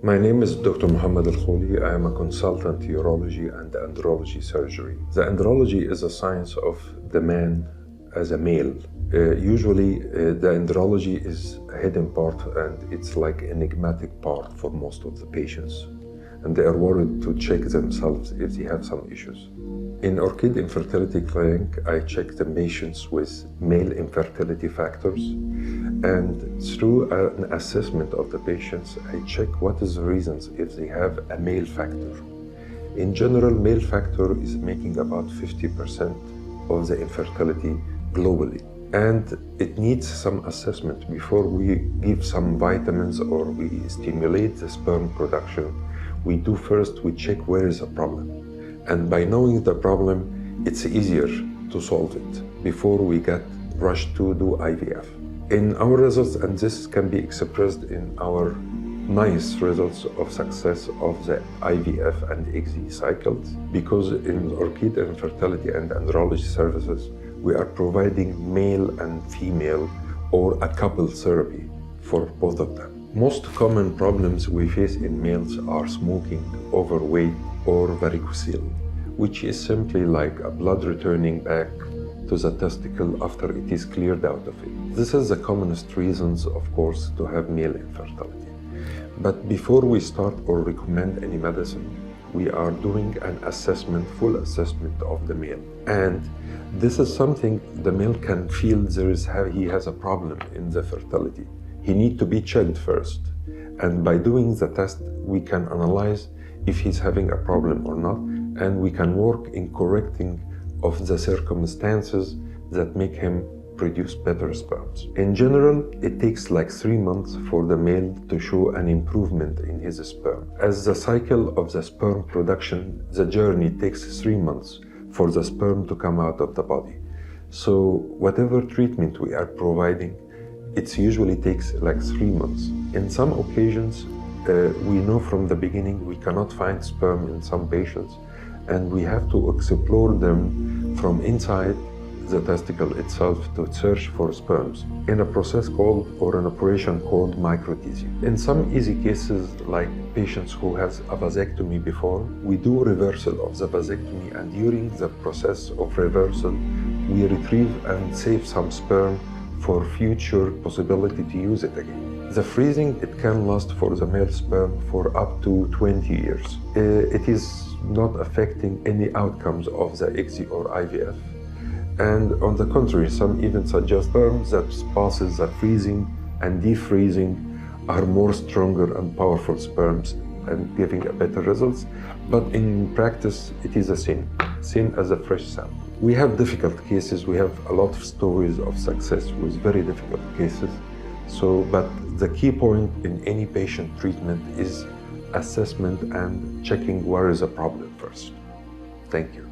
My name is Dr. Mohamed الخولي. I am a consultant urology and andrology surgery. The andrology is a science of the man as a male. Usually the andrology is a hidden part and it's like enigmatic part for most of the patients. And they are worried to check themselves if they have some issues. In Orchid Infertility Clinic, I check the patients with male infertility factors, and through an assessment of the patients, I check what is the reasons if they have a male factor. In general, male factor is making about 50% of the infertility globally, and it needs some assessment before we give some vitamins or we stimulate the sperm production. We check where is the problem. And by knowing the problem, it's easier to solve it before we get rushed to do IVF. In our results, and this can be expressed in our nice results of success of the IVF and XZ cycles, because in Orchid Infertility and Andrology services, we are providing male and female or a couple therapy for both of them. Most common problems we face in males are smoking, overweight, or varicocele, which is simply like a blood returning back to the testicle after it is cleared out of it. This is the commonest reasons, of course, to have male infertility. But before we start or recommend any medicine, we are doing an assessment, full assessment of the male. And this is something the male can feel he has a problem in the fertility. He needs to be checked first. And by doing the test, we can analyze if he's having a problem or not, and we can work in correcting of the circumstances that make him produce better sperms. In general, it takes like 3 months for the male to show an improvement in his sperm. As the cycle of the sperm production, the journey takes 3 months for the sperm to come out of the body. So whatever treatment we are providing, it usually takes like 3 months. In some occasions, we know from the beginning we cannot find sperm in some patients, and we have to explore them from inside the testicle itself to search for sperms in a process called, or an operation called microteasing. In some easy cases, like patients who has a vasectomy before, we do reversal of the vasectomy, and during the process of reversal, we retrieve and save some sperm for future possibility to use it again. The freezing, it can last for the male sperm for up to 20 years. It is not affecting any outcomes of the XZ or IVF. And on the contrary, some even suggest sperms that passes the freezing and defreezing are more stronger and powerful sperms and giving a better results. But in practice, it is the same as a fresh sample. We have difficult cases. We have a lot of stories of success with very difficult cases. But the key point in any patient treatment is assessment and checking where is the problem first. Thank you.